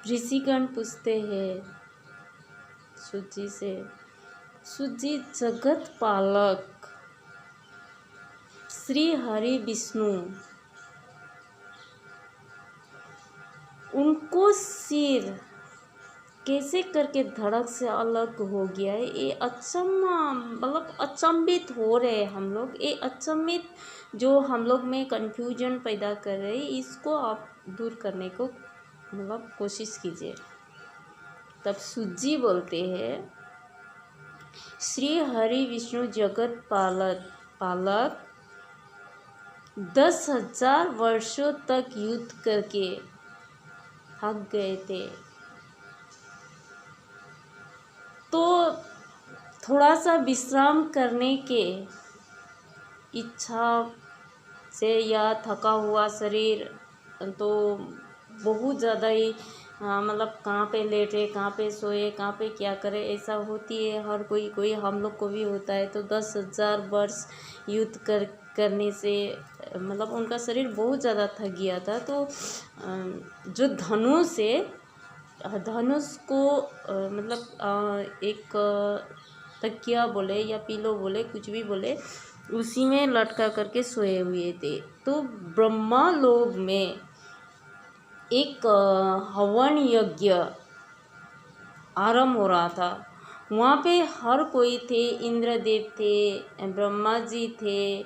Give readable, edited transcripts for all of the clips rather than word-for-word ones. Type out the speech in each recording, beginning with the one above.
ऋषिगण पूछते हैं सूत जी से, सूत जी जगत पालक श्री हरि विष्णु, उनको सिर कैसे करके धड़क से अलग हो गया है। ये मतलब अचंभित हो रहे हम लोग। ये अचंभित जो हम लोग में कंफ्यूजन पैदा कर रहे हैं, इसको आप दूर करने को मतलब कोशिश कीजिए। तब सूत जी बोलते हैं, श्री हरि विष्णु जगत पालक 10,000 वर्षों तक युद्ध करके थक गए थे, तो थोड़ा सा विश्राम करने के इच्छा से या थका हुआ शरीर तो बहुत ज़्यादा ही मतलब कहाँ पे लेटे, कहाँ पे सोए, कहाँ पे क्या करे, ऐसा होती है हर कोई हम लोग को भी होता है। तो 10,000 वर्ष युद्ध करने से मतलब उनका शरीर बहुत ज़्यादा थक गया था। तो जो धनुष को मतलब एक तकिया बोले या पिलो बोले, कुछ भी बोले, उसी में लटका करके सोए हुए थे। तो ब्रह्मा लोक में एक हवन यज्ञ आरंभ हो रहा था। वहाँ पे हर कोई थे, इंद्रदेव थे, ब्रह्मा जी थे,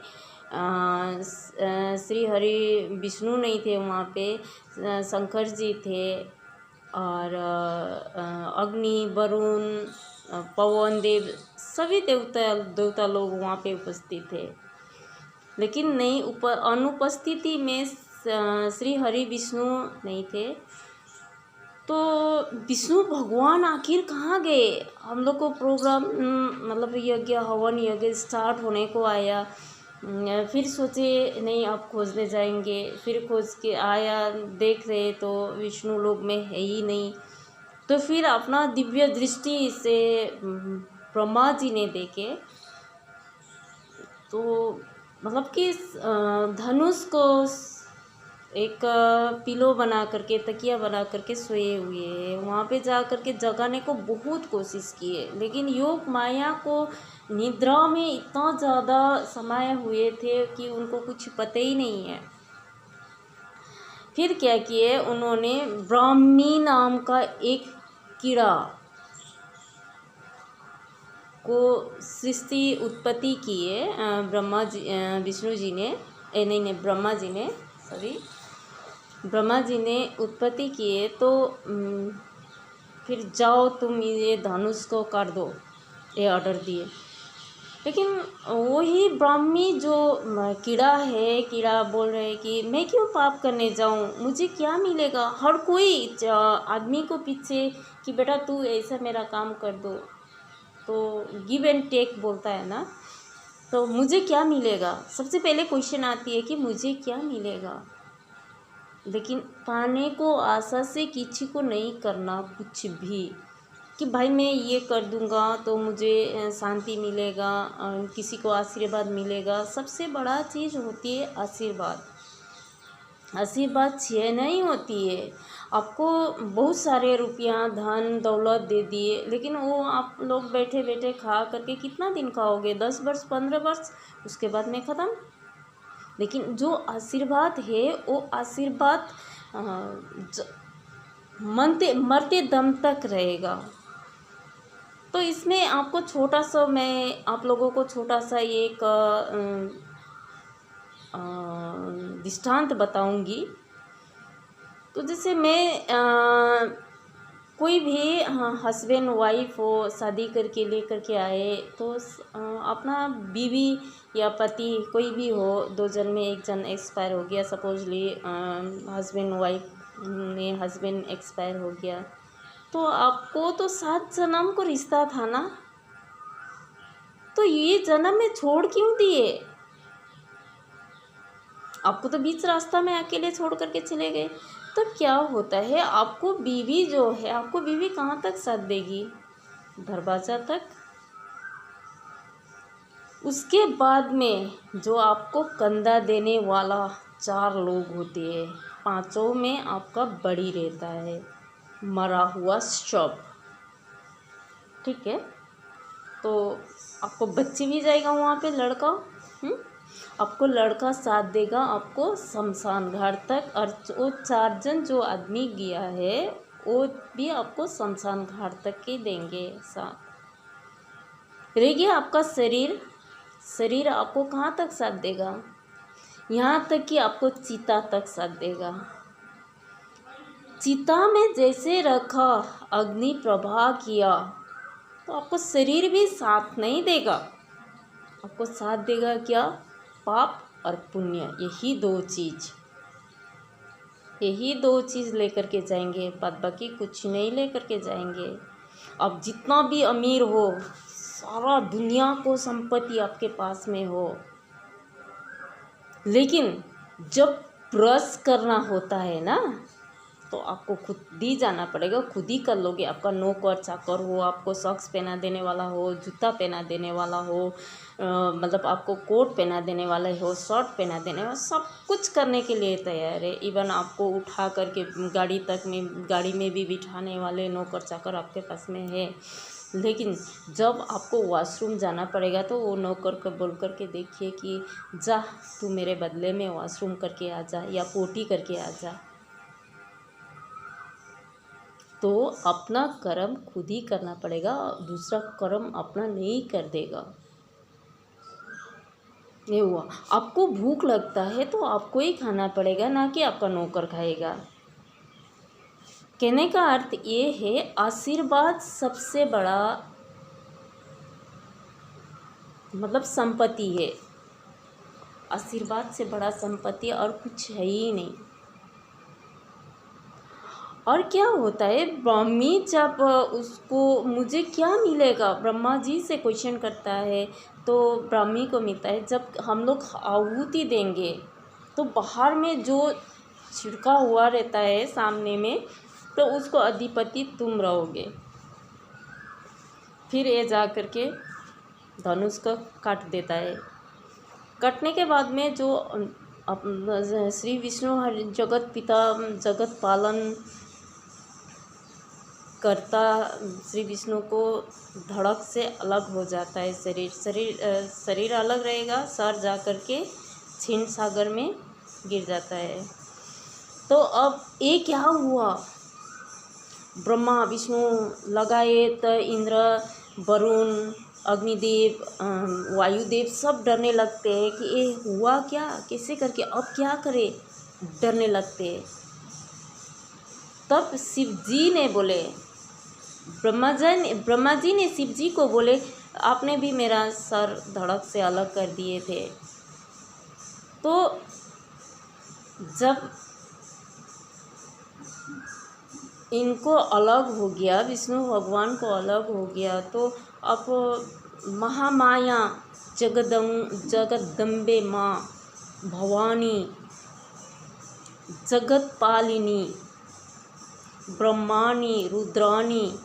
श्री हरि विष्णु नहीं थे वहाँ पे, शंकर जी थे, और अग्नि, वरुण, पवन देव, सभी देवता लोग वहाँ पे उपस्थित थे। लेकिन नहीं अनुपस्थिति में श्री हरि विष्णु नहीं थे। तो विष्णु भगवान आखिर कहाँ गए? हम लोग को प्रोग्राम मतलब यज्ञ हवन यज्ञ स्टार्ट होने को आया, फिर सोचे नहीं अब खोजने जाएंगे, फिर खोज के आया, देख रहे तो विष्णु लोक में है ही नहीं। तो फिर अपना दिव्य दृष्टि से ब्रह्मा जी ने देखे तो मतलब कि धनुष को एक पिलो बना करके, तकिया बना करके सोए हुए हैं। वहाँ पे जा करके जगाने को बहुत कोशिश किए, लेकिन योग माया को निद्रा में इतना ज़्यादा समाये हुए थे कि उनको कुछ पता ही नहीं है। फिर क्या किए उन्होंने, ब्राह्मी नाम का एक कीड़ा को सृष्टि उत्पत्ति किए ब्रह्मा जी, विष्णु जी ने, नहीं ब्रह्मा जी ने, सॉरी, ब्रह्मा जी ने उत्पत्ति किए। तो फिर जाओ तुम ये धनुष को काट दो, ये ऑर्डर दिए। लेकिन वही ब्राह्मी जो कीड़ा है, कीड़ा बोल रहे हैं कि मैं क्यों पाप करने जाऊं, मुझे क्या मिलेगा। हर कोई आदमी को पीछे कि बेटा तू ऐसा मेरा काम कर दो, तो गिव एंड टेक बोलता है ना, तो मुझे क्या मिलेगा, सबसे पहले क्वेश्चन आती है कि मुझे क्या मिलेगा। लेकिन पाने को आशा से किसी को नहीं करना कुछ भी, कि भाई मैं ये कर दूंगा तो मुझे शांति मिलेगा, किसी को आशीर्वाद मिलेगा। सबसे बड़ा चीज़ होती है आशीर्वाद। आशीर्वाद छीन नहीं होती है। आपको बहुत सारे रुपया धन दौलत दे दिए, लेकिन वो आप लोग बैठे बैठे खा करके कितना दिन खाओगे, 10 वर्ष 15 वर्ष, उसके बाद में ख़त्म। लेकिन जो आशीर्वाद है वो आशीर्वाद मरते दम तक रहेगा। तो इसमें आपको छोटा सा, मैं आप लोगों को छोटा सा एक दृष्टांत बताऊंगी। तो जैसे मैं कोई भी हस्बैंड वाइफ हो, शादी करके लेकर के आए, तो अपना बीवी या पति कोई भी हो, 2 जन में 1 जन एक्सपायर हो गया, सपोजली हस्बैंड वाइफ में हस्बैंड एक्सपायर हो गया, तो आपको तो 7 जन्म को रिश्ता था ना, तो ये जन्म में छोड़ क्यों दिए? आपको तो बीच रास्ता में अकेले छोड़ करके चले गए। तो क्या होता है, आपको बीवी जो है, आपको बीवी कहाँ तक साथ देगी? दरवाज़ा तक। उसके बाद में जो आपको कंधा देने वाला 4 लोग होते हैं, 5 में आपका बड़ी रहता है। मरा हुआ शव। ठीक है, तो आपको बच्ची भी जाएगा वहाँ पे, लड़का। आपको लड़का साथ देगा आपको शमशान घाट तक, और वो 4 जन जो आदमी गया है वो भी आपको शमशान घाट तक ही देंगे साथ। रह गया आपका शरीर। शरीर आपको कहाँ तक साथ देगा? यहाँ तक कि आपको चिता तक साथ देगा। चिता में जैसे रखा, अग्नि प्रवाह किया, तो आपको शरीर भी साथ नहीं देगा। आपको साथ देगा क्या? पाप और पुण्य, यही दो चीज़ लेकर के जाएंगे, बाद बाकी कुछ नहीं लेकर के जाएंगे। अब जितना भी अमीर हो, सारा दुनिया को संपत्ति आपके पास में हो, लेकिन जब ब्रश करना होता है ना, तो आपको खुद ही जाना पड़ेगा, खुद ही कर लोगे। आपका नौकर चाकर हो, आपको सॉक्स पहना देने वाला हो, जूता पहना देने वाला हो, मतलब आपको कोट पहना देने वाला हो, शर्ट पहना देने वाला, सब कुछ करने के लिए तैयार है। इवन आपको उठा करके गाड़ी में भी बिठाने वाले नौकर चाकर आपके पास में है। लेकिन जब आपको वॉशरूम जाना पड़ेगा, तो वो नौकर को बोल करके देखिए कि जा तू मेरे बदले में वॉशरूम करके आ जा, या पोटी करके आ जा। तो अपना कर्म खुद ही करना पड़ेगा, दूसरा कर्म अपना नहीं कर देगा। ये हुआ। आपको भूख लगता है तो आपको ही खाना पड़ेगा, ना कि आपका नौकर खाएगा। कहने का अर्थ ये है, आशीर्वाद सबसे बड़ा मतलब संपत्ति है। आशीर्वाद से बड़ा संपत्ति और कुछ है ही नहीं। और क्या होता है, ब्राह्मी जब उसको मुझे क्या मिलेगा, ब्रह्मा जी से क्वेश्चन करता है, तो ब्राह्मी को मिलता है जब हम लोग आहुति देंगे, तो बाहर में जो छिड़का हुआ रहता है सामने में, तो उसको अधिपति तुम रहोगे। फिर ये जा करके धनुष को काट देता है। कटने के बाद में जो श्री विष्णु हर जगत पिता, जगत पालन करता श्री विष्णु को धड़क से अलग हो जाता है। शरीर अलग रहेगा, सर जा कर के क्षीण सागर में गिर जाता है। तो अब ये क्या हुआ, ब्रह्मा विष्णु लगाए तो इंद्र, वरुण, अग्निदेव, वायुदेव सब डरने लगते हैं कि ये हुआ क्या, कैसे करके अब क्या करे, डरने लगते हैं। तब शिव जी ने बोले, ब्रह्मा जी ने शिव जी को बोले, आपने भी मेरा सर धड़क से अलग कर दिए थे। तो जब इनको अलग हो गया, विष्णु भगवान को अलग हो गया, तो अब महामाया जगदम्बे माँ भवानी, जगतपालिनी, ब्रह्माणी, रुद्राणी,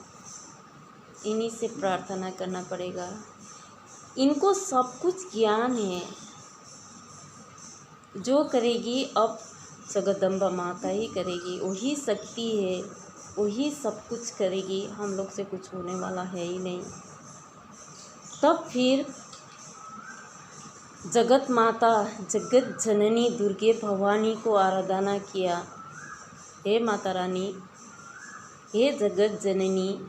इन्हीं से प्रार्थना करना पड़ेगा। इनको सब कुछ ज्ञान है, जो करेगी अब जगदम्बा माता ही करेगी, वही शक्ति है, वही सब कुछ करेगी, हम लोग से कुछ होने वाला है ही नहीं। तब फिर जगत माता, जगत जननी दुर्गे भवानी को आराधना किया, हे माता रानी, हे जगत जननी,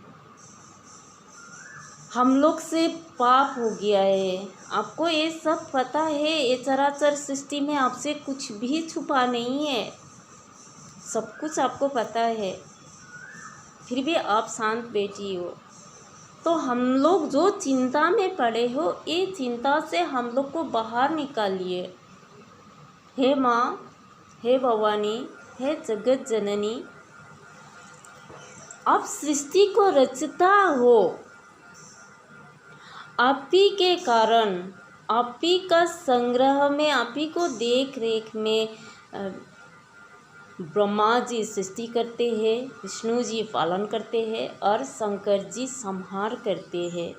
हम लोग से पाप हो गया है, आपको ये सब पता है, ये चराचर सृष्टि में आपसे कुछ भी छुपा नहीं है, सब कुछ आपको पता है, फिर भी आप शांत बैठी हो। तो हम लोग जो चिंता में पड़े हो, ये चिंता से हम लोग को बाहर निकालिए। हे माँ, हे भवानी, हे जगत जननी, आप सृष्टि को रचता हो, आप ही के कारण, आप ही का संग्रह में, आप ही को देख रेख में ब्रह्मा जी सृष्टि करते हैं, विष्णु जी पालन करते हैं, और शंकर जी संहार करते हैं।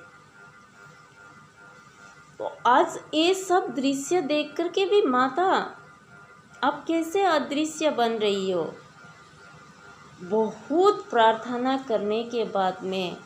तो आज ये सब दृश्य देख करके भी माता, आप कैसे अदृश्य बन रही हो? बहुत प्रार्थना करने के बाद में